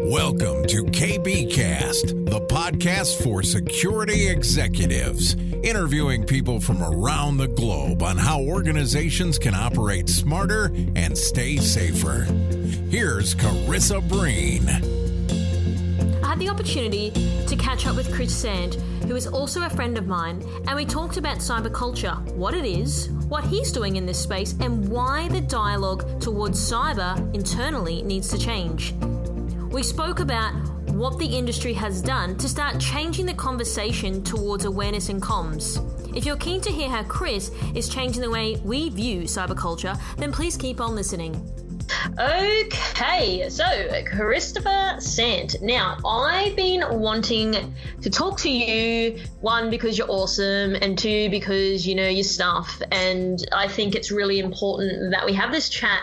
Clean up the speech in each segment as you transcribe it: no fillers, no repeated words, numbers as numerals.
Welcome to KBcast, the podcast for security executives, interviewing people from around the globe on how organizations can operate smarter and stay safer. Here's Carissa Breen. I had the opportunity to catch up with Chris Sant, who is also a friend of mine, and we talked about cyber culture, what it is, what he's doing in this space, and why the dialogue towards cyber internally needs to change. We spoke about what the industry has done to start changing the conversation towards awareness and comms. If you're keen to hear how Chris is changing the way we view cyber culture, then please keep on listening. Okay, so Christopher Sant. Now, I've been wanting to talk to you, one, because you're awesome, and two, because you know your stuff. And I think it's really important that we have this chat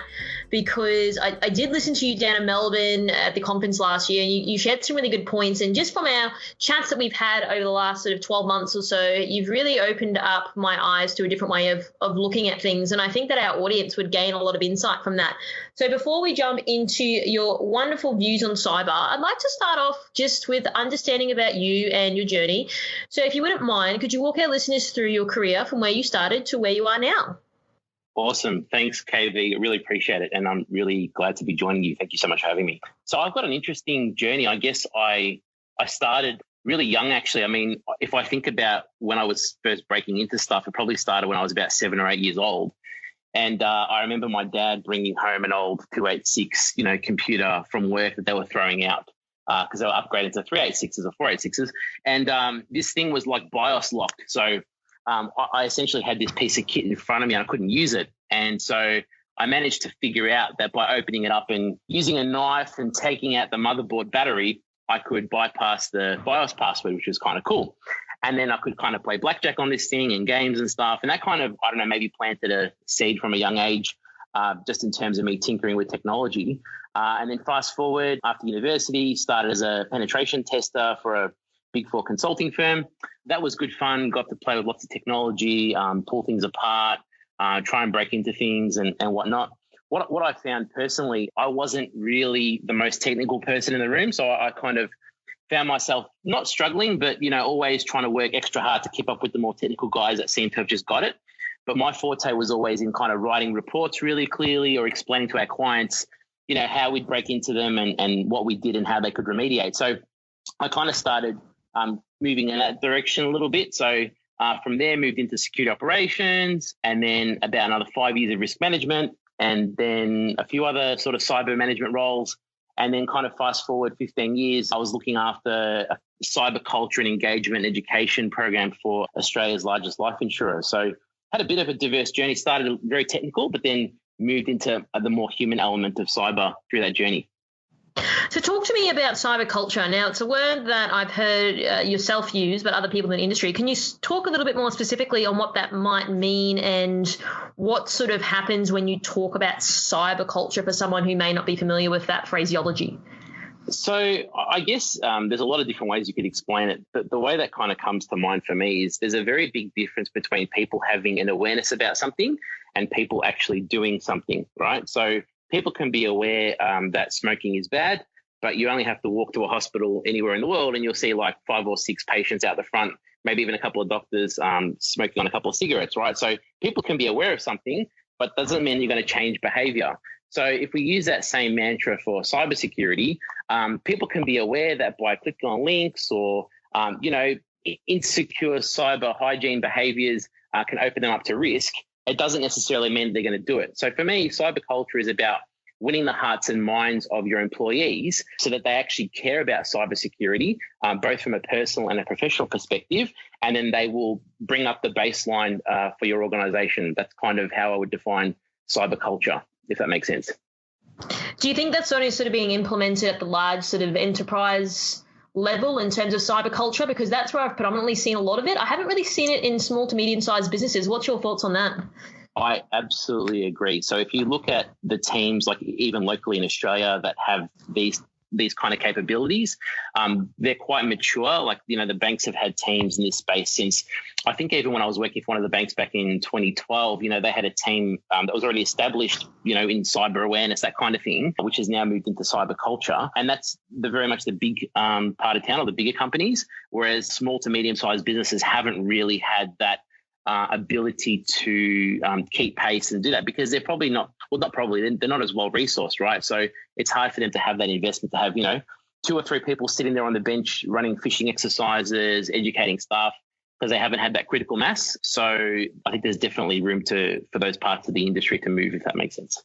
because I did listen to you down in Melbourne at the conference last year, and you shared some really good points. And just from our chats that we've had over the last sort of 12 months or so, you've really opened up my eyes to a different way of looking at things. And I think that our audience would gain a lot of insight from that. So before we jump into your wonderful views on cyber, I'd like to start off just with understanding about you and your journey. So if you wouldn't mind, could you walk our listeners through your career from where you started to where you are now? Awesome. Thanks, KV. I really appreciate it. And I'm really glad to be joining you. Thank you so much for having me. So I've got an interesting journey. I guess I started really young, actually. I mean, if I think about when I was first breaking into stuff, it probably started when I was about 7 or 8 years old. And I remember my dad bringing home an old 286, computer from work that they were throwing out because they were upgraded to 386s or 486s. And this thing was like BIOS locked. So I essentially had this piece of kit in front of me and I couldn't use it. And so I managed to figure out that by opening it up and using a knife and taking out the motherboard battery, I could bypass the BIOS password, which was kind of cool. And then I could kind of play blackjack on this thing and games and stuff. And that kind of, I don't know, maybe planted a seed from a young age, just in terms of me tinkering with technology. And then fast forward after university, started as a penetration tester for a Big Four consulting firm. That was good fun. Got to play with lots of technology, pull things apart, try and break into things and whatnot. What I found personally, I wasn't really the most technical person in the room. So I kind of found myself not struggling, but, always trying to work extra hard to keep up with the more technical guys that seem to have just got it. But my forte was always in kind of writing reports really clearly or explaining to our clients, how we'd break into them and what we did and how they could remediate. So I kind of started moving in that direction a little bit. So from there, moved into security operations and then about another 5 years of risk management and then a few other sort of cyber management roles. And then kind of fast forward 15 years, I was looking after a cyber culture and engagement education program for Australia's largest life insurer. So had a bit of a diverse journey, started very technical, but then moved into the more human element of cyber through that journey. So talk to me about cyber culture. Now, it's a word that I've heard yourself use, but other people in the industry. Can you talk a little bit more specifically on what that might mean and what sort of happens when you talk about cyber culture for someone who may not be familiar with that phraseology? So I guess there's a lot of different ways you could explain it, but the way that kind of comes to mind for me is there's a very big difference between people having an awareness about something and people actually doing something, right? So people can be aware that smoking is bad, but you only have to walk to a hospital anywhere in the world and you'll see like 5 or 6 patients out the front, maybe even a couple of doctors smoking on a couple of cigarettes, right? So people can be aware of something, but doesn't mean you're going to change behavior. So if we use that same mantra for cybersecurity, people can be aware that by clicking on links or, insecure cyber hygiene behaviors can open them up to risk. It doesn't necessarily mean they're going to do it. So for me, cyber culture is about winning the hearts and minds of your employees so that they actually care about cybersecurity, both from a personal and a professional perspective, and then they will bring up the baseline for your organization. That's kind of how I would define cyber culture, if that makes sense. Do you think that's only sort of being implemented at the large sort of enterprise level in terms of cyber culture? Because that's where I've predominantly seen a lot of it. I haven't really seen it in small to medium-sized businesses. What's your thoughts on that? I absolutely agree. So if you look at the teams, like even locally in Australia, that have these these kind of capabilities. They're quite mature. Like, the banks have had teams in this space since, I think even when I was working for one of the banks back in 2012, they had a team that was already established, in cyber awareness, that kind of thing, which has now moved into cyber culture. And that's very much the big part of town, or the bigger companies, whereas small to medium-sized businesses haven't really had that ability to keep pace and do that, because they're probably not they're not as well resourced, right? So it's hard for them to have that investment, to have 2 or 3 people sitting there on the bench running phishing exercises, educating staff, because they haven't had that critical mass. So I think there's definitely room for those parts of the industry to move, if that makes sense.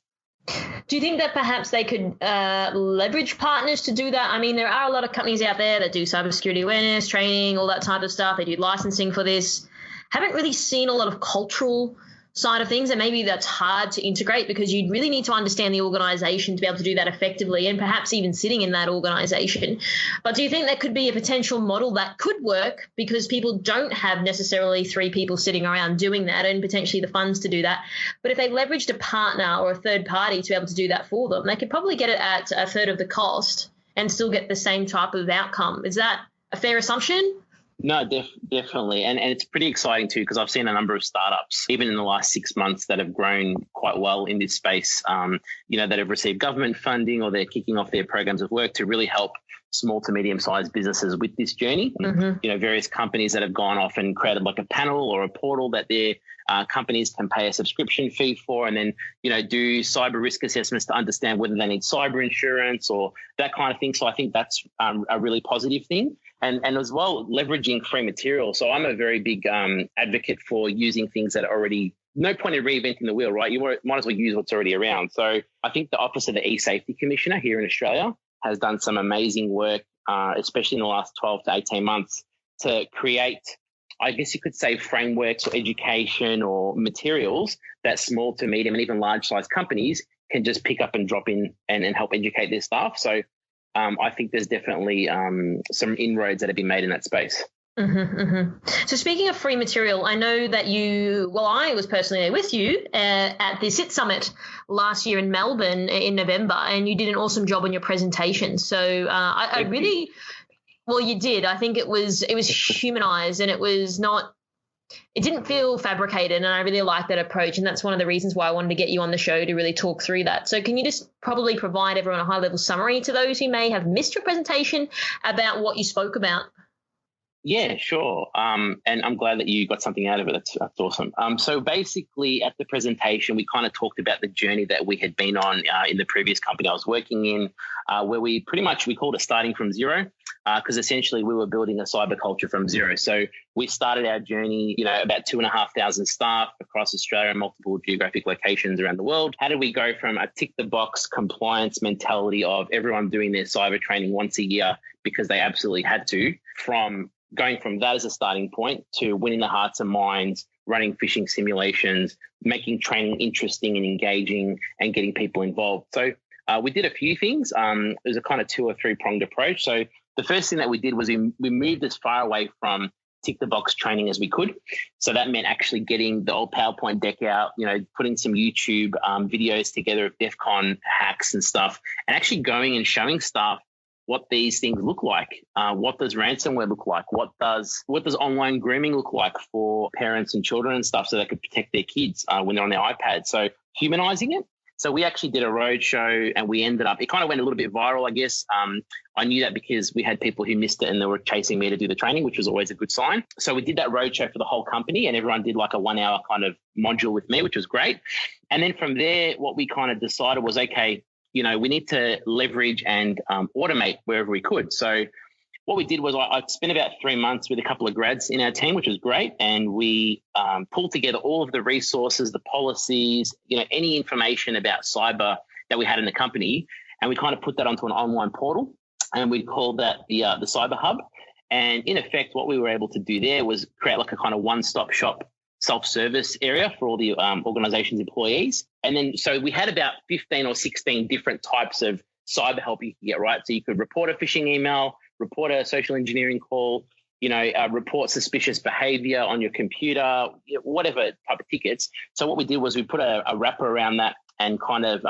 Do you think that perhaps they could leverage partners to do that? I mean, there are a lot of companies out there that do cybersecurity awareness, training, all that type of stuff. They do licensing for this. Haven't really seen a lot of cultural side of things, and maybe that's hard to integrate because you really need to understand the organization to be able to do that effectively, and perhaps even sitting in that organization. But do you think that could be a potential model that could work, because people don't have necessarily 3 people sitting around doing that and potentially the funds to do that? But if they leveraged a partner or a third party to be able to do that for them, they could probably get it at a third of the cost and still get the same type of outcome. Is that a fair assumption? No, definitely. And it's pretty exciting too, because I've seen a number of startups, even in the last 6 months, that have grown quite well in this space, that have received government funding, or they're kicking off their programs of work to really help small to medium-sized businesses with this journey. Mm-hmm. Various companies that have gone off and created like a panel or a portal that their companies can pay a subscription fee for, and then, do cyber risk assessments to understand whether they need cyber insurance or that kind of thing. So I think that's a really positive thing. And as well, leveraging free material. So I'm a very big advocate for using things that are already, no point in reinventing the wheel, right? You might as well use what's already around. So I think the Office of the E-Safety Commissioner here in Australia has done some amazing work, especially in the last 12 to 18 months, to create, I guess you could say, frameworks or education or materials that small to medium and even large size companies can just pick up and drop in and help educate their staff. So I think there's definitely some inroads that have been made in that space. Mm-hmm, mm-hmm. So speaking of free material, I know that I was personally there with you at the SIT Summit last year in Melbourne in November, and you did an awesome job on your presentation. So I really, well, you did. I think it was humanized, and it didn't feel fabricated, and I really like that approach, and that's one of the reasons why I wanted to get you on the show to really talk through that. So can you just probably provide everyone a high-level summary to those who may have missed your presentation about what you spoke about? Yeah, sure. And I'm glad that you got something out of it. That's awesome. So basically at the presentation, we kind of talked about the journey that we had been on in the previous company I was working in, where we called it starting from zero, because essentially we were building a cyber culture from zero. So we started our journey, about 2,500 staff across Australia and multiple geographic locations around the world. How did we go from a tick the box compliance mentality of everyone doing their cyber training once a year because they absolutely had to, going from that as a starting point to winning the hearts and minds, running phishing simulations, making training interesting and engaging, and getting people involved. So we did a few things. It was a kind of 2 or 3 pronged approach. So the first thing that we did was we moved as far away from tick the box training as we could. So that meant actually getting the old PowerPoint deck out, putting some YouTube videos together of DEF CON hacks and stuff, and actually going and showing staff what these things look like. What does ransomware look like? What does online grooming look like for parents and children and stuff, so they could protect their kids when they're on their iPad? So humanizing it. So we actually did a roadshow, and we ended up, it kind of went a little bit viral, I guess. I knew that because we had people who missed it and they were chasing me to do the training, which was always a good sign. So we did that roadshow for the whole company, and everyone did like a 1-hour kind of module with me, which was great. And then from there, what we kind of decided was, okay, we need to leverage and automate wherever we could. So what we did was I spent about 3 months with a couple of grads in our team, which was great. And we pulled together all of the resources, the policies, any information about cyber that we had in the company. And we kind of put that onto an online portal, and we called that the Cyber Hub. And in effect, what we were able to do there was create like a kind of one-stop shop self-service area for all the organization's employees. And then so we had about 15 or 16 different types of cyber help you could get, right? So you could report a phishing email, report a social engineering call, report suspicious behavior on your computer, whatever type of tickets. So what we did was we put a wrapper around that and kind of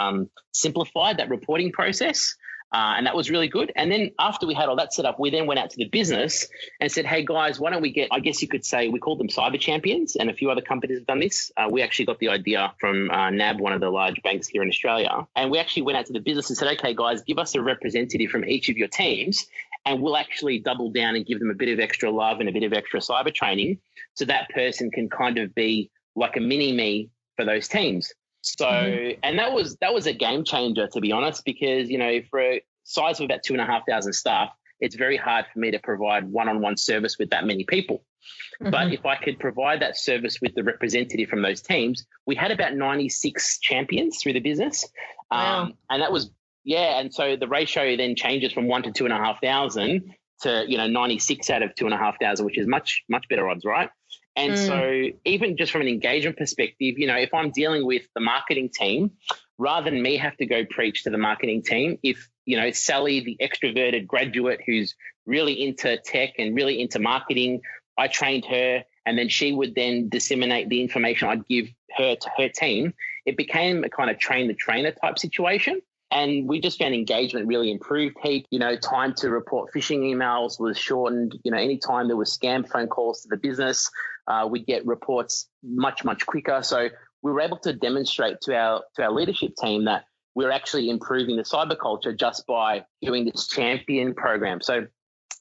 simplified that reporting process. And that was really good. And then after we had all that set up, we then went out to the business and said, hey, guys, why don't we get, I guess you could say, we called them cyber champions, and a few other companies have done this. We actually got the idea from NAB, one of the large banks here in Australia. And we actually went out to the business and said, okay, guys, give us a representative from each of your teams, and we'll actually double down and give them a bit of extra love and a bit of extra cyber training, so that person can kind of be like a mini me for those teams. So, and that was a game changer, to be honest, because, for a size of about 2,500 staff, it's very hard for me to provide one-on-one service with that many people. But if I could provide that service with the representative from those teams, we had about 96 champions through the business. Wow. And that was, and so the ratio then changes from 1 to 2,500 to, 96 out of 2,500, which is much, much better odds, right? And so even just from an engagement perspective, if I'm dealing with the marketing team, rather than me have to go preach to the marketing team, if, Sally, the extroverted graduate who's really into tech and really into marketing, I trained her, and then she would then disseminate the information I'd give her to her team, it became a kind of train the trainer type situation. And we just found engagement really improved. Time to report phishing emails was shortened. Anytime there was scam phone calls to the business, we'd get reports much, much quicker. So we were able to demonstrate to our leadership team that we're actually improving the cyber culture just by doing this champion program. So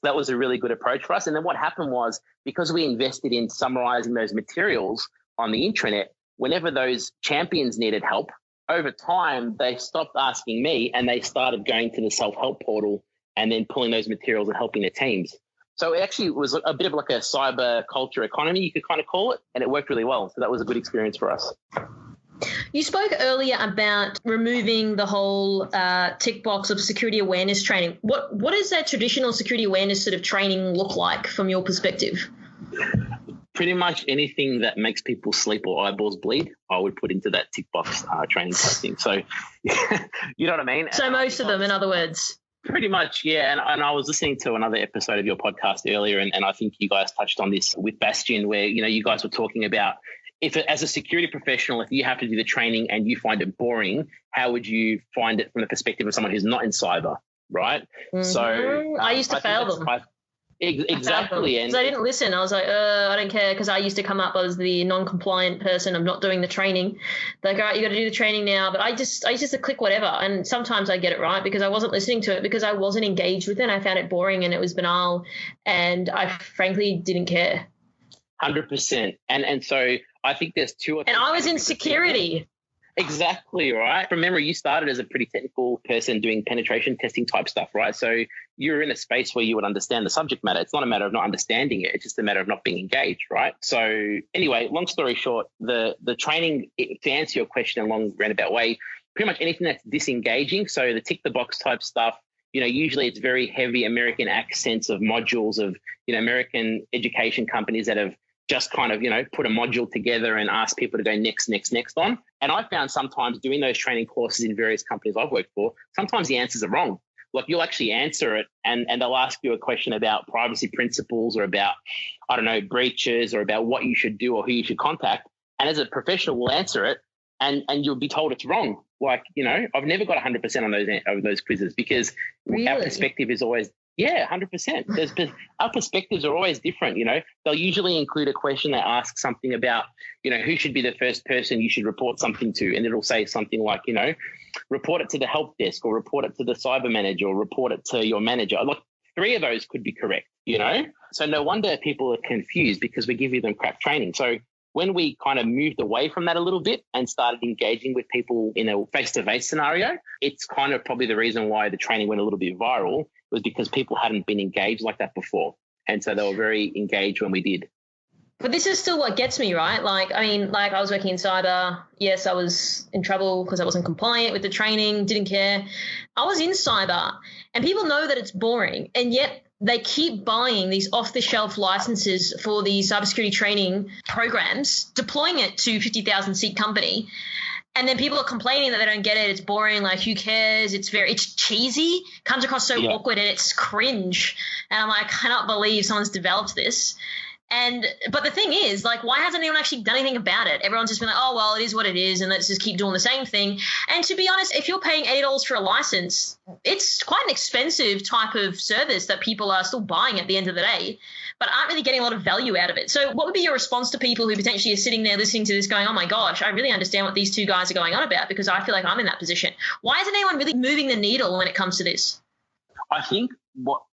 that was a really good approach for us. And then what happened was, because we invested in summarizing those materials on the intranet, whenever those champions needed help, over time, they stopped asking me and they started going to the self-help portal and then pulling those materials and helping their teams. So it actually was a bit of like a cyber culture economy, you could kind of call it, and it worked really well. So that was a good experience for us. You spoke earlier about removing the whole tick box of security awareness training. What does that traditional security awareness sort of training look like from your perspective? Pretty much anything that makes people sleep or eyeballs bleed, I would put into that tick box training type thing. So, you know what I mean? So most of them, in other words. Pretty much, yeah. And I was listening to another episode of your podcast earlier, and I think you guys touched on this with Bastion, where, you guys were talking about, as a security professional, if you have to do the training and you find it boring, how would you find it from the perspective of someone who's not in cyber, right? So I used to fail them. Exactly. Because I didn't listen. I was like, I don't care, because I used to come up as the non-compliant person of not doing the training. They're like, all right, you got to do the training now. But I used to click whatever. And sometimes I get it right because I wasn't listening to it, because I wasn't engaged with it. And I found it boring and it was banal. And I frankly didn't care. 100%. And so I think there's two. And I was in security. Exactly, right. From memory, you started as a pretty technical person doing penetration testing type stuff, right? So you're in a space where you would understand the subject matter. It's not a matter of not understanding it. It's just a matter of not being engaged, right? So anyway, long story short, the training, to answer your question in a long roundabout way, pretty much anything that's disengaging. So the tick the box type stuff, usually it's very heavy American accents of modules of, American education companies that have just kind of, put a module together and ask people to go next on. And I found sometimes doing those training courses in various companies I've worked for, sometimes the answers are wrong. Like, you'll actually answer it and they'll ask you a question about privacy principles or about, breaches or about what you should do or who you should contact. And as a professional, we'll answer it and you'll be told it's wrong. Like, I've never got 100% on those quizzes, because our perspective is always, 100%. Our perspectives are always different. They'll usually include a question that asks something about, who should be the first person you should report something to. And it'll say something like, report it to the help desk, or report it to the cyber manager, or report it to your manager. Like, 3 of those could be correct, So no wonder people are confused, because we're giving them crap training. So when we kind of moved away from that a little bit and started engaging with people in a face-to-face scenario, it's kind of probably the reason why the training went a little bit viral, was because people hadn't been engaged like that before. And so they were very engaged when we did. But this is still what gets me, right? I was working in cyber. Yes, I was in trouble because I wasn't compliant with the training, didn't care. I was in cyber, and people know that it's boring, and yet they keep buying these off-the-shelf licenses for the cybersecurity training programs, deploying it to 50,000 seat company. And then people are complaining that they don't get it. It's boring. Like, who cares? It's cheesy, comes across so awkward, and it's cringe. And I'm like, I cannot believe someone's developed this. But the thing is, like, why hasn't anyone actually done anything about it? Everyone's just been like, oh, well, it is what it is, and let's just keep doing the same thing. And to be honest, if you're paying $80 for a license, it's quite an expensive type of service that people are still buying at the end of the day, but aren't really getting a lot of value out of it. So what would be your response to people who potentially are sitting there listening to this going, oh my gosh, I really understand what these two guys are going on about because I feel like I'm in that position. Why isn't anyone really moving the needle when it comes to this? I think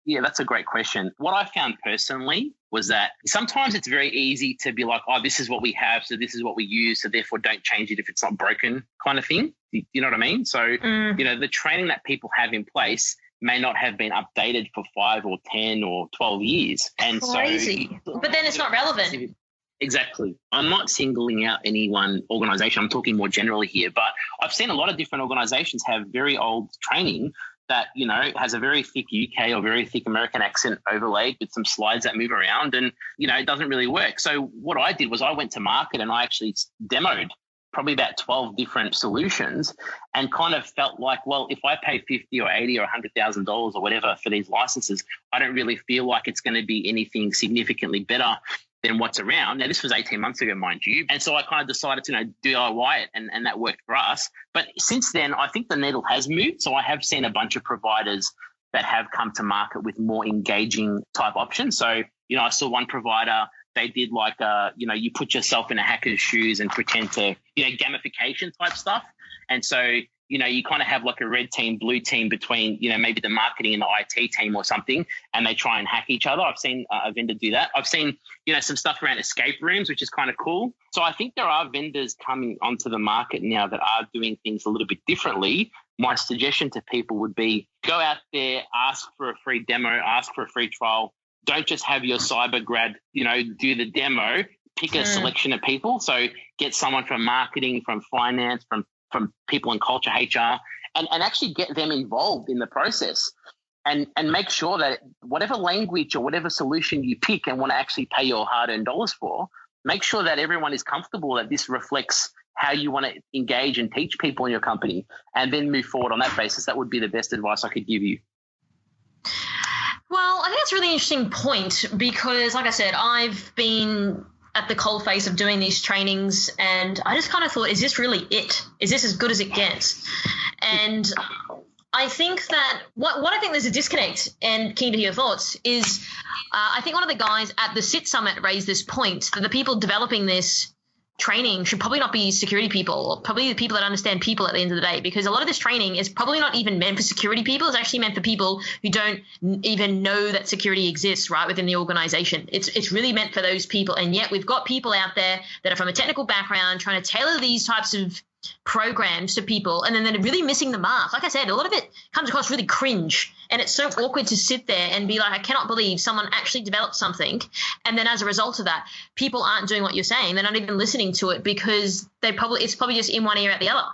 that's a great question. What I found personally was that sometimes it's very easy to be like, oh, this is what we have, so this is what we use, so therefore don't change it if it's not broken kind of thing. You know what I mean? So, the training that people have in place may not have been updated for 5 or 10 or 12 years. And crazy. But then it's not relevant. Exactly. I'm not singling out any one organisation. I'm talking more generally here. But I've seen a lot of different organisations have very old training that, has a very thick UK or very thick American accent overlaid with some slides that move around and, it doesn't really work. So what I did was I went to market and I actually demoed probably about 12 different solutions and kind of felt like, well, if I pay $50 or $80 or $100,000 or whatever for these licenses, I don't really feel like it's going to be anything significantly better than what's around. Now, this was 18 months ago, mind you. And so I kind of decided to DIY it and that worked for us. But since then, I think the needle has moved. So I have seen a bunch of providers that have come to market with more engaging type options. So, I saw one provider, they did like, you put yourself in a hacker's shoes and pretend to, gamification type stuff. And so, you kind of have like a red team, blue team between, maybe the marketing and the IT team or something, and they try and hack each other. I've seen a vendor do that. I've seen, some stuff around escape rooms, which is kind of cool. So I think there are vendors coming onto the market now that are doing things a little bit differently. My suggestion to people would be go out there, ask for a free demo, ask for a free trial. Don't just have your cyber grad, do the demo, pick a selection of people. So get someone from marketing, from finance, from people in culture, HR, and actually get them involved in the process and make sure that whatever language or whatever solution you pick and want to actually pay your hard-earned dollars for, make sure that everyone is comfortable that this reflects how you want to engage and teach people in your company and then move forward on that basis. That would be the best advice I could give you. Well, I think that's a really interesting point because, like I said, I've been at the coalface of doing these trainings and I just kind of thought, is this really it? Is this as good as it gets? And I think that what I think there's a disconnect, and keen to hear your thoughts, is I think one of the guys at the SIT Summit raised this point that the people developing this training should probably not be security people, or probably the people that understand people at the end of the day, because a lot of this training is probably not even meant for security people. It's actually meant for people who don't even know that security exists right within the organization. It's really meant for those people. And yet we've got people out there that are from a technical background trying to tailor these types of programs to people, and then they're really missing the mark. Like I said, a lot of it comes across really cringe, and it's so awkward to sit there and be like, I cannot believe someone actually developed something, and then as a result of that, people aren't doing what you're saying. They're not even listening to it because it's probably just in one ear out the other.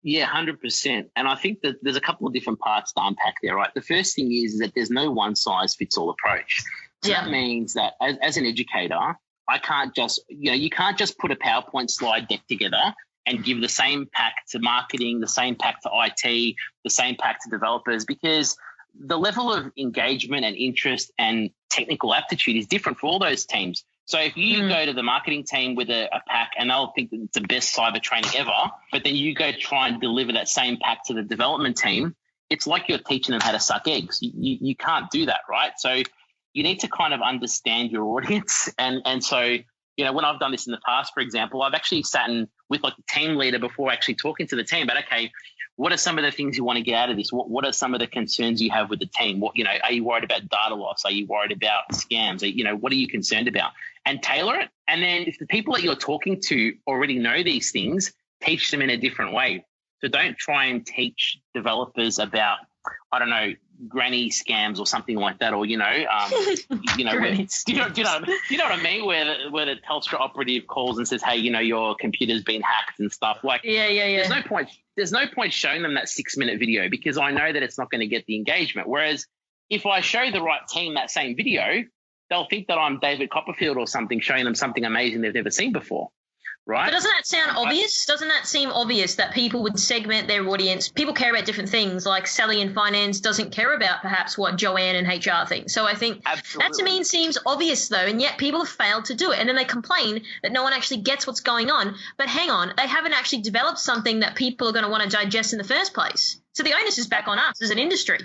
Yeah, 100%. And I think that there's a couple of different parts to unpack there, right? The first thing is that there's no one size fits all approach. So that means that as an educator, I can't just, you can't just put a PowerPoint slide deck together and give the same pack to marketing, the same pack to IT, the same pack to developers, because the level of engagement and interest and technical aptitude is different for all those teams. So if you go to the marketing team with a pack and they'll think that it's the best cyber training ever, but then you go try and deliver that same pack to the development team, it's like you're teaching them how to suck eggs. You can't do that, right? So you need to kind of understand your audience. And so, when I've done this in the past, for example, I've actually sat in with like the team leader before actually talking to the team. But okay, what are some of the things you want to get out of this? What are some of the concerns you have with the team? What, are you worried about data loss? Are you worried about scams? What are you concerned about? And tailor it. And then if the people that you're talking to already know these things, teach them in a different way. So don't try and teach developers about, I don't know, granny scams or something like that, or do you know what I mean? Where the Telstra operative calls and says, hey, your computer's been hacked and stuff. Like, yeah. There's no point showing them that 6-minute video because I know that it's not going to get the engagement. Whereas if I show the right team that same video, they'll think that I'm David Copperfield or something, showing them something amazing they've never seen before. right? But doesn't that sound obvious? Doesn't that seem obvious that people would segment their audience? People care about different things, like Sally in finance doesn't care about perhaps what Joanne in HR think. So I think that to me seems obvious though, and yet people have failed to do it. And then they complain that no one actually gets what's going on. But hang on, they haven't actually developed something that people are going to want to digest in the first place. So the onus is back on us as an industry.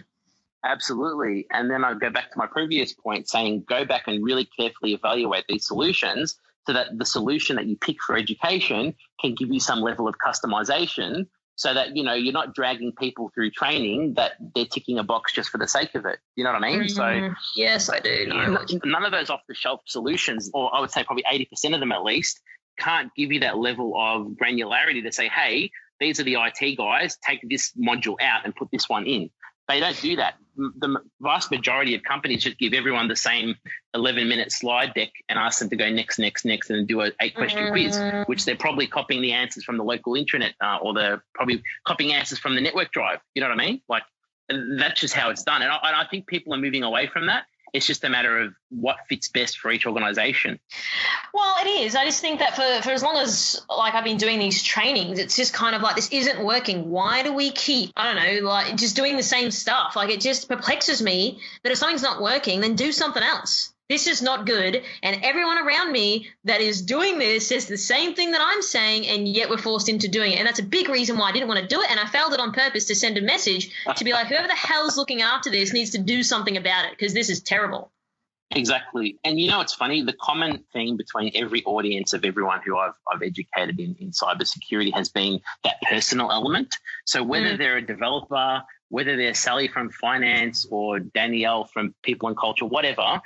Absolutely. And then I go back to my previous point saying go back and really carefully evaluate these solutions so that the solution that you pick for education can give you some level of customization so that, you know, you're not dragging people through training that they're ticking a box just for the sake of it. You know what I mean? So yes, I do. None of those off-the-shelf solutions, or I would say probably 80% of them at least, can't give you that level of granularity to say, hey, these are the IT guys, take this module out and put this one in. They don't do that. The vast majority of companies just give everyone the same 11-minute slide deck and ask them to go next, and do an 8-question quiz, which they're probably copying the answers from the local intranet or they're probably copying answers from the network drive. You know what I mean? Like, that's just how it's done. And I think people are moving away from that. It's just a matter of what fits best for each organisation. Well, it is. I just think that for as long as, like, I've been doing these trainings, it's just kind of like, this isn't working. Why do we keep, I don't know, like just doing the same stuff? Like, it just perplexes me that if something's not working, then do something else. This is not good. And everyone around me that is doing this says the same thing that I'm saying, and yet we're forced into doing it. And that's a big reason why I didn't want to do it. And I failed it on purpose to send a message to be like, whoever the hell's looking after this needs to do something about it because this is terrible. Exactly. And you know, it's funny, the common theme between every audience of everyone who I've educated in cybersecurity has been that personal element. So whether they're a developer, whether they're Sally from finance or Danielle from people and culture, whatever,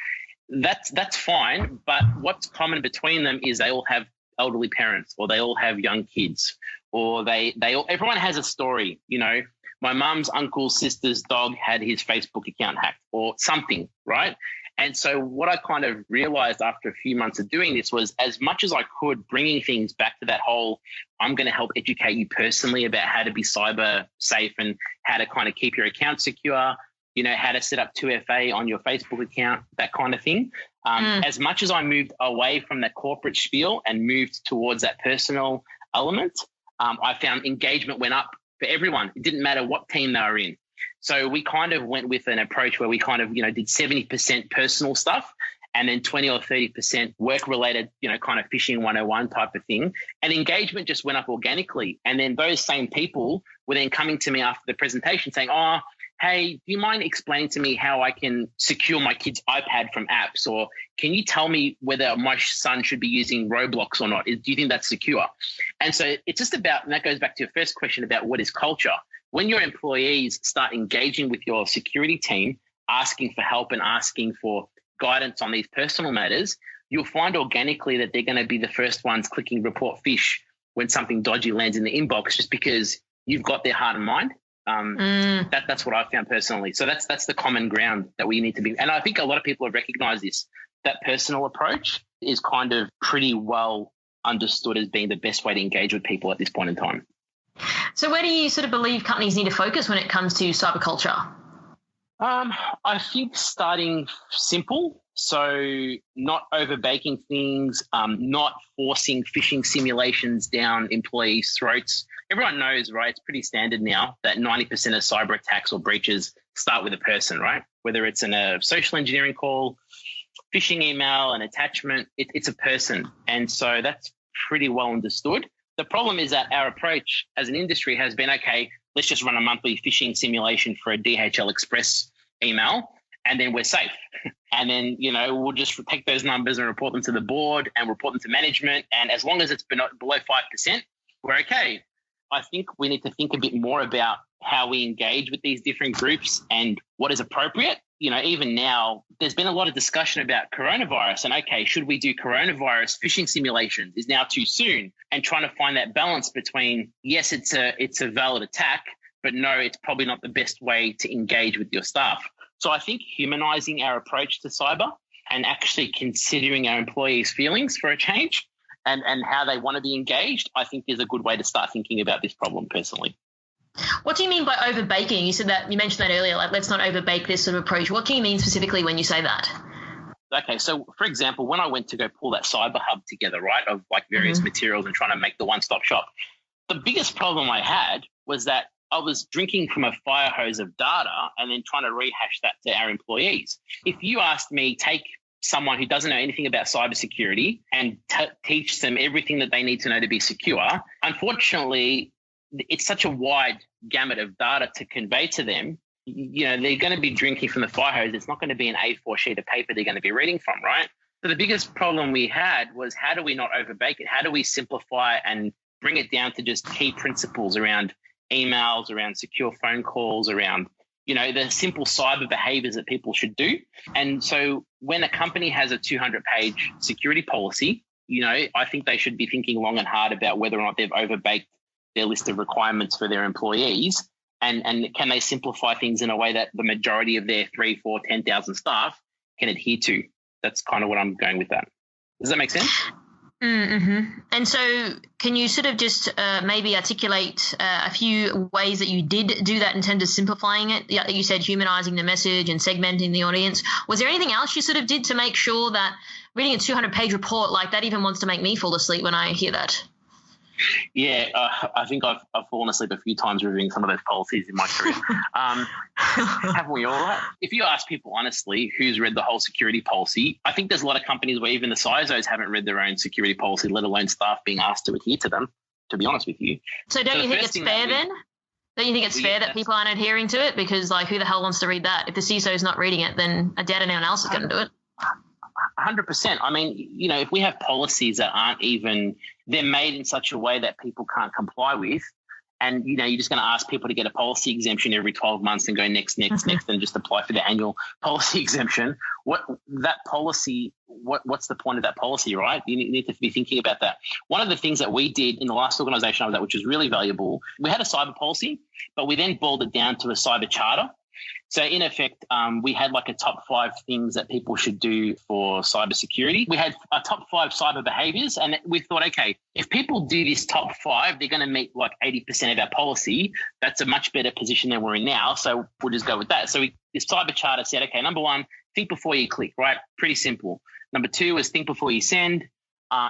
that's fine. But what's common between them is they all have elderly parents, or they all have young kids, or everyone has a story. You know, my mum's uncle's sister's dog had his Facebook account hacked or something, right? And so what I kind of realized after a few months of doing this was, as much as I could, bringing things back to that whole, I'm going to help educate you personally about how to be cyber safe and how to kind of keep your account secure, you know, how to set up 2FA on your Facebook account, that kind of thing. As much as I moved away from that corporate spiel and moved towards that personal element, I found engagement went up for everyone. It didn't matter what team they were in. So we kind of went with an approach where we kind of, you know, did 70% personal stuff and then 20 or 30% work-related, you know, kind of phishing 101 type of thing. And engagement just went up organically. And then those same people were then coming to me after the presentation saying, oh, hey, do you mind explaining to me how I can secure my kid's iPad from apps? Or can you tell me whether my son should be using Roblox or not? Do you think that's secure? And so it's just about, and that goes back to your first question about what is culture. When your employees start engaging with your security team, asking for help and asking for guidance on these personal matters, you'll find organically that they're going to be the first ones clicking report phish when something dodgy lands in the inbox, just because you've got their heart and mind. That's what I found personally. So that's the common ground that we need to be. And I think a lot of people have recognized this, that personal approach is kind of pretty well understood as being the best way to engage with people at this point in time. So where do you sort of believe companies need to focus when it comes to cyber culture? I think starting simple. So not overbaking things, not forcing phishing simulations down employees' throats. Everyone knows, right? It's pretty standard now that 90% of cyber attacks or breaches start with a person, right? Whether it's in a social engineering call, phishing email, an attachment, it's a person. And so that's pretty well understood. The problem is that our approach as an industry has been, okay, let's just run a monthly phishing simulation for a DHL Express email, and then we're safe. And then, you know, we'll just take those numbers and report them to the board and report them to management. And as long as it's below 5%, we're okay. I think we need to think a bit more about how we engage with these different groups and what is appropriate. You know, even now, there's been a lot of discussion about coronavirus and, okay, should we do coronavirus phishing simulations? Is now too soon? And trying to find that balance between, yes, it's a valid attack, but no, it's probably not the best way to engage with your staff. So I think humanizing our approach to cyber and actually considering our employees' feelings for a change and how they want to be engaged, I think is a good way to start thinking about this problem personally. What do you mean by overbaking? You mentioned that earlier, like let's not overbake this sort of approach. What do you mean specifically when you say that? Okay, so for example, when I went to go pull that cyber hub together, right, of like various materials and trying to make the one-stop shop, the biggest problem I had was that I was drinking from a fire hose of data and then trying to rehash that to our employees. If you asked me, take someone who doesn't know anything about cybersecurity and teach them everything that they need to know to be secure, unfortunately, it's such a wide gamut of data to convey to them. You know, they're going to be drinking from the fire hose. It's not going to be an A4 sheet of paper they're going to be reading from, right? So the biggest problem we had was, how do we not overbake it? How do we simplify and bring it down to just key principles around emails, around secure phone calls, around, you know, the simple cyber behaviors that people should do. And so when a company has a 200-page security policy, you know, I think they should be thinking long and hard about whether or not they've overbaked their list of requirements for their employees, and can they simplify things in a way that the majority of their 3, 4, 10,000 staff can adhere to. That's kind of what I'm going with that. Does that make sense? Mm-hmm. And so can you sort of just maybe articulate a few ways that you did do that in terms of simplifying it? You said humanizing the message and segmenting the audience. Was there anything else you sort of did to make sure that reading a 200-page report like that even wants to make me fall asleep when I hear that? Yeah, I think I've fallen asleep a few times reviewing some of those policies in my career. Haven't we all? Right? If you ask people honestly who's read the whole security policy, I think there's a lot of companies where even the CISOs haven't read their own security policy, let alone staff being asked to adhere to them, to be honest with you. So don't you think it's fair then? Don't you think it's fair that people aren't adhering to it? Because like, who the hell wants to read that? If the CISO is not reading it, then I doubt anyone else is going to do it. 100%. I mean, you know, if we have policies that aren't even, they're made in such a way that people can't comply with, and, you know, you're just going to ask people to get a policy exemption every 12 months and go next, and just apply for the annual policy exemption. What's the point of that policy, right? You need to be thinking about that. One of the things that we did in the last organization I was at, which was really valuable, we had a cyber policy, but we then boiled it down to a cyber charter. So in effect, we had like a top 5 things that people should do for cybersecurity. We had a top 5 cyber behaviors, and we thought, okay, if people do this top 5, they're going to meet like 80% of our policy. That's a much better position than we're in now. So we'll just go with that. So this cyber charter said, okay, number 1, think before you click, right? Pretty simple. Number 2 was think before you send.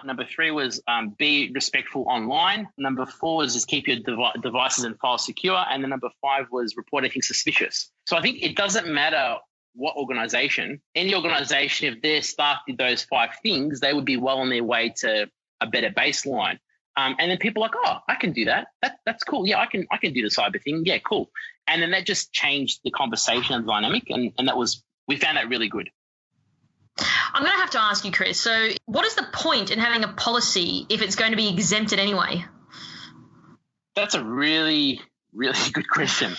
Number 3 was be respectful online. Number 4 was just keep your devices and files secure. And then number 5 was report anything suspicious. So I think it doesn't matter what organization, any organization, if their staff did those 5 things, they would be well on their way to a better baseline. And then people are like, oh, I can do that. That's cool. Yeah, I can do the cyber thing. Yeah, cool. And then that just changed the conversation and dynamic. And we found that really good. I'm going to have to ask you, Chris, so what is the point in having a policy if it's going to be exempted anyway? That's a really, really good question.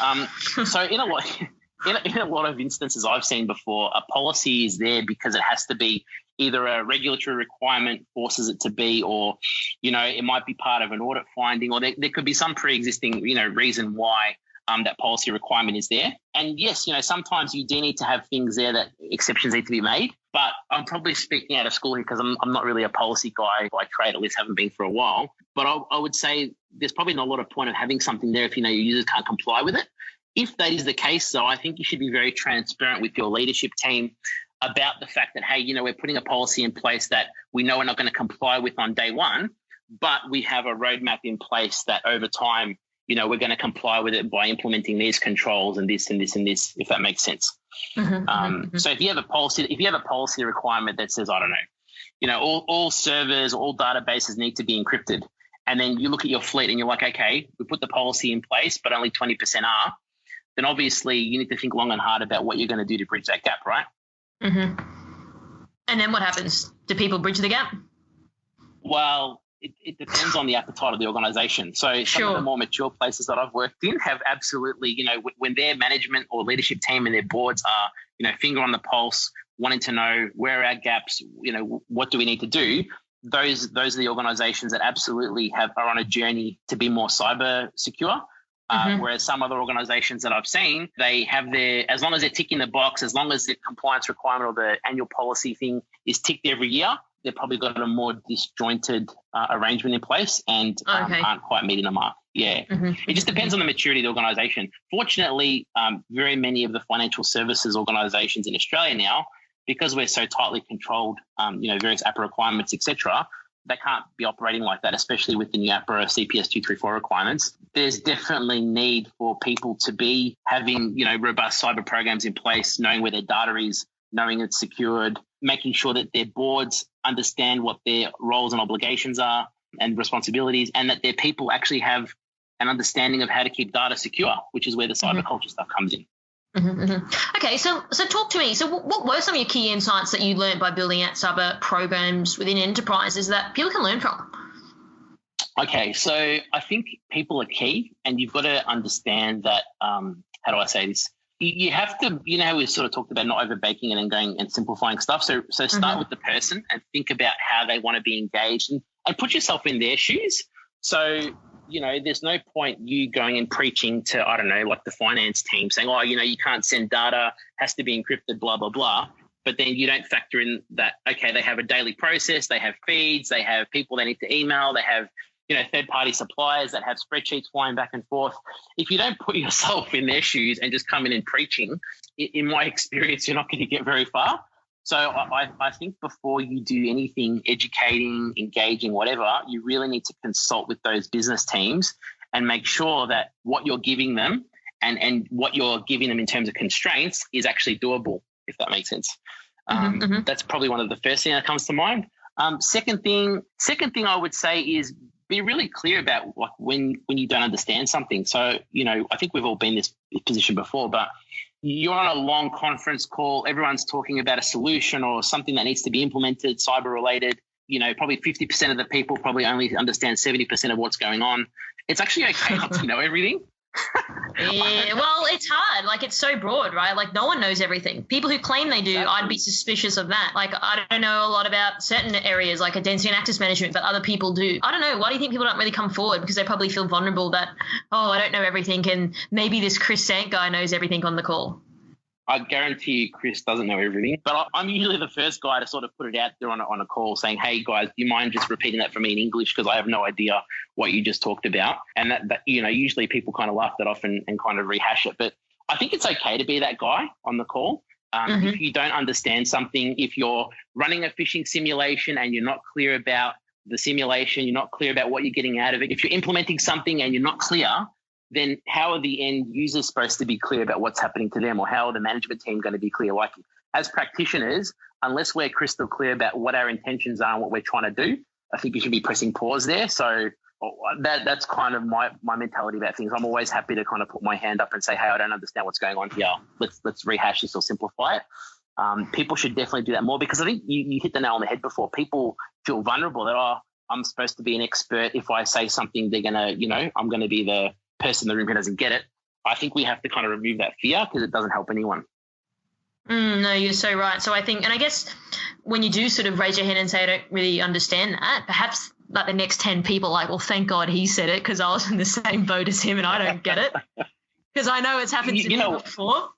So in a lot of instances I've seen before, a policy is there because it has to be either a regulatory requirement forces it to be, or, you know, it might be part of an audit finding, or there could be some pre-existing, you know, reason why that policy requirement is there. And yes, you know, sometimes you do need to have things there that exceptions need to be made. But I'm probably speaking out of school here because I'm not really a policy guy by trade, at least haven't been for a while. But I would say there's probably not a lot of point of having something there if you know your users can't comply with it. If that is the case, though, I think you should be very transparent with your leadership team about the fact that, hey, you know, we're putting a policy in place that we know we're not going to comply with on day one, but we have a roadmap in place that over time, you know, we're going to comply with it by implementing these controls and this and this and this, if that makes sense. So if you have a policy requirement that says, I don't know, you know, all servers, all databases need to be encrypted, and then you look at your fleet and you're like, okay, we put the policy in place, but only 20% are, then obviously you need to think long and hard about what you're going to do to bridge that gap, right? And then what happens? Do people bridge the gap? Well, it depends on the appetite of the organization. So some of the more mature places that I've worked in have absolutely, you know, when their management or leadership team and their boards are, you know, finger on the pulse, wanting to know where are our gaps, you know, what do we need to do? Those are the organizations that absolutely are on a journey to be more cyber secure. Whereas some other organizations that I've seen, they have as long as they're ticking the box, as long as the compliance requirement or the annual policy thing is ticked every year, they've probably got a more disjointed arrangement in place and aren't quite meeting the mark. Yeah. It just depends on the maturity of the organization. Fortunately, very many of the financial services organizations in Australia now because we're so tightly controlled, various APRA requirements, etc., they can't be operating like that, especially with the new APRA CPS 234 requirements. There's definitely need for people to be having, robust cyber programs in place, knowing where their data is, knowing it's secured, making sure that their boards understand what their roles and obligations are and responsibilities, and that their people actually have an understanding of how to keep data secure, which is where the cyber culture stuff comes in. Okay, so talk to me. So what were some of your key insights that you learned by building out cyber programs within enterprises that people can learn from? Okay, so I think people are key, and you've got to understand that, how do I say this? You have to, how we sort of talked about not overbaking and then going and simplifying stuff. So start with the person and think about how they want to be engaged and put yourself in their shoes. So, there's no point you going and preaching to, I don't know, like the finance team saying, you can't send data, has to be encrypted, blah, blah, blah. But then you don't factor in that, okay, they have a daily process, they have feeds, they have people they need to email, they have, third-party suppliers that have spreadsheets flying back and forth. If you don't put yourself in their shoes and just come in and preaching, in my experience, you're not going to get very far. So I think before you do anything educating, engaging, whatever, you really need to consult with those business teams and make sure that what you're giving them and what you're giving them in terms of constraints is actually doable, if that makes sense. That's probably one of the first things that comes to mind. Second thing I would say is be really clear about like when you don't understand something. So, I think we've all been in this position before, but you're on a long conference call, everyone's talking about a solution or something that needs to be implemented, cyber related, probably 50% of the people probably only understand 70% of what's going on. It's actually okay not to know everything. Yeah, well, it's hard. Like, it's so broad, right? Like, no one knows everything. People who claim they do, exactly. I'd be suspicious of that. Like, I don't know a lot about certain areas like identity and access management, but other people do. I don't know. Why do you think people don't really come forward? Because they probably feel vulnerable that, I don't know everything, and maybe this Chris Sant guy knows everything on the call. I guarantee you Chris doesn't know everything, but I'm usually the first guy to sort of put it out there on a call saying, hey, guys, do you mind just repeating that for me in English because I have no idea what you just talked about? And that usually people kind of laugh that off and kind of rehash it. But I think it's okay to be that guy on the call. If you don't understand something, if you're running a phishing simulation and you're not clear about the simulation, you're not clear about what you're getting out of it, if you're implementing something and you're not clear, then how are the end users supposed to be clear about what's happening to them, or how are the management team going to be clear? Like, as practitioners, unless we're crystal clear about what our intentions are and what we're trying to do, I think you should be pressing pause there. So that's kind of my mentality about things. I'm always happy to kind of put my hand up and say, hey, I don't understand what's going on here. Let's rehash this or simplify it. People should definitely do that more, because I think you hit the nail on the head before. People feel vulnerable that, I'm supposed to be an expert. If I say something, they're going to, I'm going to be the person in the room who doesn't get it. I think we have to kind of remove that fear, because it doesn't help anyone. No, you're so right. So I think, and I guess when you do sort of raise your hand and say, I don't really understand that, perhaps like the next 10 people are like, well, thank God he said it, because I was in the same boat as him and I don't get it. Because I know it's happened to me before.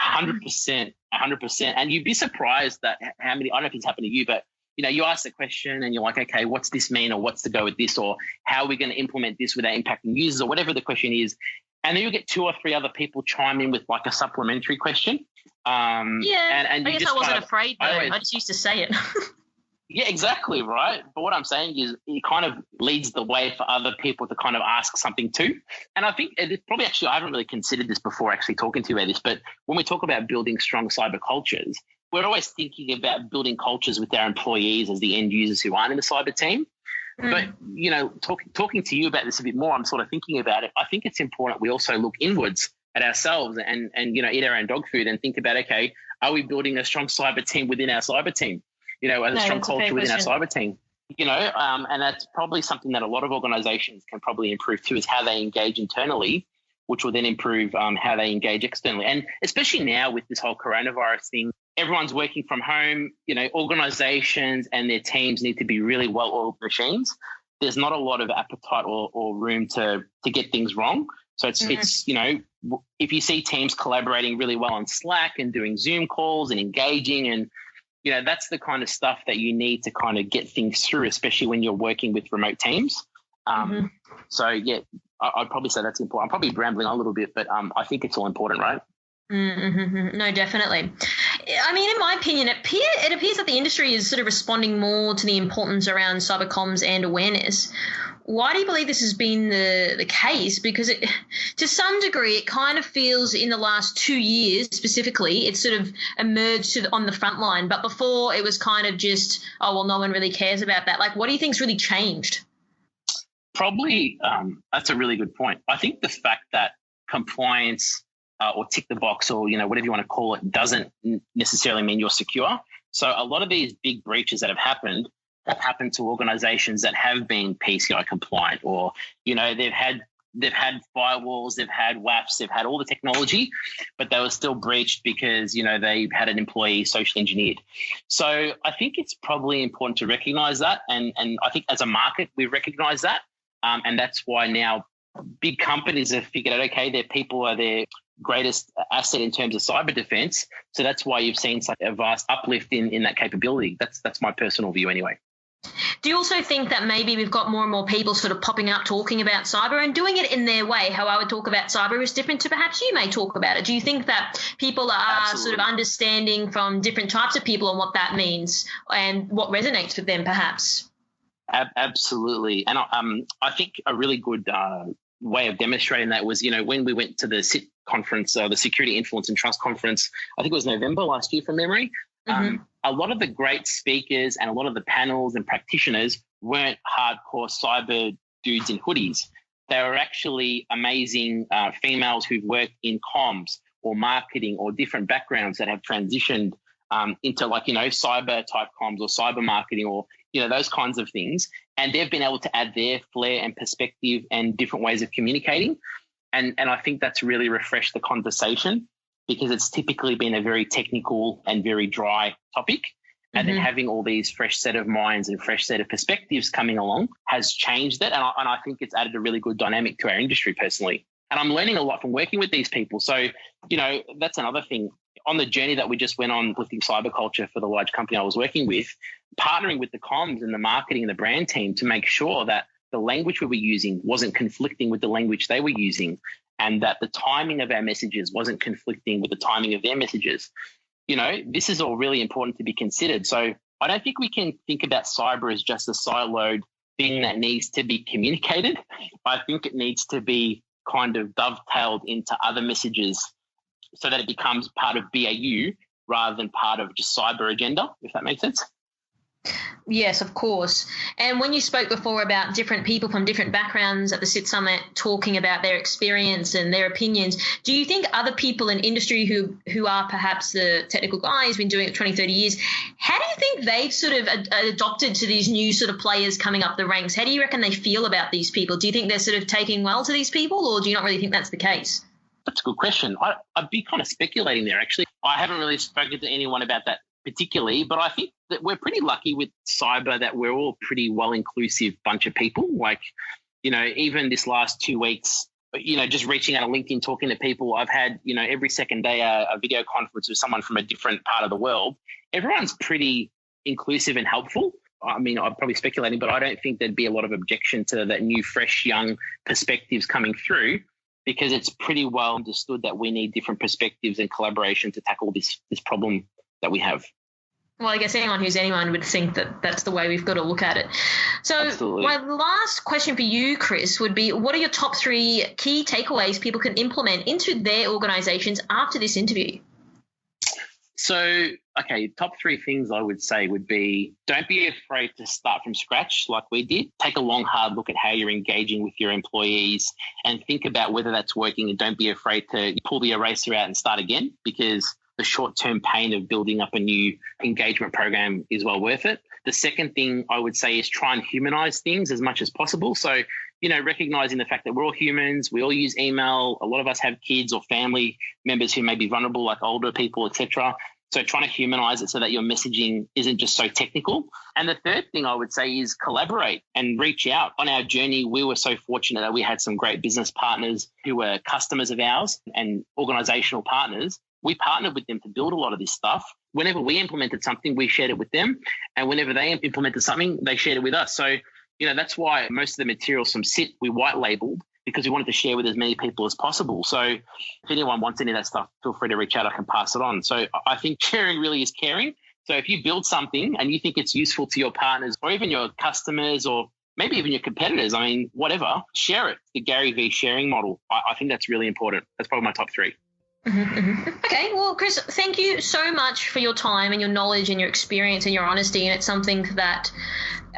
100%. And you'd be surprised that how many, I don't know if it's happened to you, but you ask the question and you're like, okay, what's this mean, or what's to go with this, or how are we going to implement this without impacting users, or whatever the question is. And then you'll get 2 or 3 other people chime in with like a supplementary question. And I guess I wasn't afraid though. I just used to say it. Yeah, exactly, right? But what I'm saying is it kind of leads the way for other people to kind of ask something too. And I think it's probably I haven't really considered this before actually talking to you about this, but when we talk about building strong cyber cultures, we're always thinking about building cultures with our employees as the end users who aren't in the cyber team. But, talking to you about this a bit more, I'm sort of thinking about it. I think it's important we also look inwards at ourselves and eat our own dog food and think about, okay, are we building a strong cyber team within our cyber team? A strong culture within our cyber team. And that's probably something that a lot of organizations can probably improve too, is how they engage internally, which will then improve how they engage externally. And especially now with this whole coronavirus thing, everyone's working from home, organizations and their teams need to be really well-oiled machines. There's not a lot of appetite or room to get things wrong. So it's if you see teams collaborating really well on Slack and doing Zoom calls and engaging, and that's the kind of stuff that you need to kind of get things through, especially when you're working with remote teams. So yeah, I'd probably say that's important. I'm probably rambling on a little bit, but I think it's all important, right? No, definitely. I mean, in my opinion, it appears that the industry is sort of responding more to the importance around cyber comms and awareness. Why do you believe this has been the case? Because to some degree, it kind of feels in the last 2 years specifically, it's sort of emerged on the front line. But before, it was kind of just, oh, well, no one really cares about that. Like, what do you think's really changed? Probably, that's a really good point. I think the fact that compliance or tick the box or, whatever you want to call it, doesn't necessarily mean you're secure. So a lot of these big breaches that have happened to organizations that have been PCI compliant, or, they've had firewalls, they've had WAFs, they've had all the technology, but they were still breached because, they had an employee socially engineered. So I think it's probably important to recognize that. And I think as a market, we recognize that. And that's why now big companies have figured out, okay, their people are their greatest asset in terms of cyber defense. So that's why you've seen such a vast uplift in that capability. That's my personal view anyway. Do you also think that maybe we've got more and more people sort of popping up talking about cyber and doing it in their way? How I would talk about cyber is different to perhaps you may talk about it. Do you think that people are Absolutely. Sort of understanding from different types of people and what that means and what resonates with them perhaps? Absolutely. And I think a really good way of demonstrating that was, when we went to the SIT conference, the Security Influence and Trust Conference, I think it was November last year from memory. A lot of the great speakers and a lot of the panels and practitioners weren't hardcore cyber dudes in hoodies. They were actually amazing females who've worked in comms or marketing or different backgrounds that have transitioned into cyber type comms or cyber marketing or, those kinds of things. And they've been able to add their flair and perspective and different ways of communicating. And I think that's really refreshed the conversation, because it's typically been a very technical and very dry topic. And then having all these fresh set of minds and fresh set of perspectives coming along has changed it. And I think it's added a really good dynamic to our industry personally. And I'm learning a lot from working with these people. So, that's another thing. On the journey that we just went on lifting cyber culture for the large company I was working with, partnering with the comms and the marketing and the brand team to make sure that the language we were using wasn't conflicting with the language they were using, and that the timing of our messages wasn't conflicting with the timing of their messages. This is all really important to be considered. So I don't think we can think about cyber as just a siloed thing that needs to be communicated. I think it needs to be kind of dovetailed into other messages so that it becomes part of BAU rather than part of just cyber agenda, if that makes sense. Yes, of course. And when you spoke before about different people from different backgrounds at the SIT Summit talking about their experience and their opinions, do you think other people in industry who are perhaps the technical guys, been doing it 20, 30 years, how do you think they've sort of adopted to these new sort of players coming up the ranks? How do you reckon they feel about these people? Do you think they're sort of taking well to these people, or do you not really think that's the case? That's a good question. I'd be kind of speculating there, actually. I haven't really spoken to anyone about that particularly, but I think that we're pretty lucky with cyber that we're all pretty well-inclusive bunch of people. Like, even this last 2 weeks, just reaching out on LinkedIn, talking to people, I've had, every second day a video conference with someone from a different part of the world. Everyone's pretty inclusive and helpful. I mean, I'm probably speculating, but I don't think there'd be a lot of objection to that new, fresh, young perspectives coming through, because it's pretty well understood that we need different perspectives and collaboration to tackle this problem that we have. Well, I guess anyone would think that that's the way we've got to look at it. So Absolutely. My last question for you, Chris, would be, what are your top 3 key takeaways people can implement into their organizations after this interview? So, okay, top 3 things I would say would be, don't be afraid to start from scratch like we did. Take a long, hard look at how you're engaging with your employees and think about whether that's working, and don't be afraid to pull the eraser out and start again, because the short-term pain of building up a new engagement program is well worth it. The second thing I would say is try and humanize things as much as possible. So, recognizing the fact that we're all humans, we all use email. A lot of us have kids or family members who may be vulnerable, like older people, etc. So trying to humanize it so that your messaging isn't just so technical. And the third thing I would say is collaborate and reach out. On our journey, we were so fortunate that we had some great business partners who were customers of ours and organizational partners. We partnered with them to build a lot of this stuff. Whenever we implemented something, we shared it with them. And whenever they implemented something, they shared it with us. So, that's why most of the materials from SIT we white labeled, because we wanted to share with as many people as possible. So if anyone wants any of that stuff, feel free to reach out. I can pass it on. So I think sharing really is caring. So if you build something and you think it's useful to your partners or even your customers or maybe even your competitors, I mean, whatever, share it. The Gary V sharing model. I think that's really important. That's probably my top 3. Okay, well, Chris, thank you so much for your time and your knowledge and your experience and your honesty. And it's something that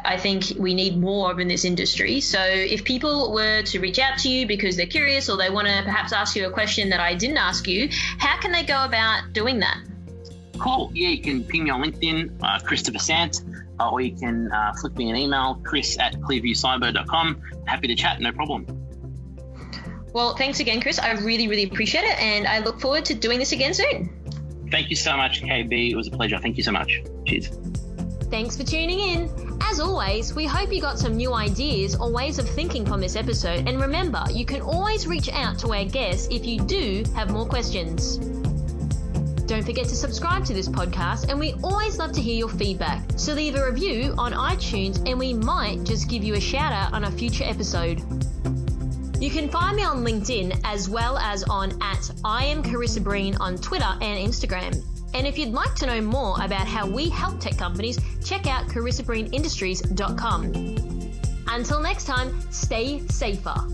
I think we need more of in this industry. So if people were to reach out to you because they're curious or they want to perhaps ask you a question that I didn't ask you, how can they go about doing that? Cool. Yeah, you can ping me on LinkedIn, Christopher Sant, or you can flick me an email, chris@clearviewcyber.com. Happy to chat, no problem. Well, thanks again, Chris. I really, really appreciate it, and I look forward to doing this again soon. Thank you so much, KB. It was a pleasure. Thank you so much. Cheers. Thanks for tuning in. As always, we hope you got some new ideas or ways of thinking from this episode. And remember, you can always reach out to our guests if you do have more questions. Don't forget to subscribe to this podcast, and we always love to hear your feedback. So leave a review on iTunes, and we might just give you a shout out on a future episode. You can find me on LinkedIn as well as on @IamCarissaBreen on Twitter and Instagram. And if you'd like to know more about how we help tech companies, check out CarissaBreenIndustries.com. Until next time, stay safer.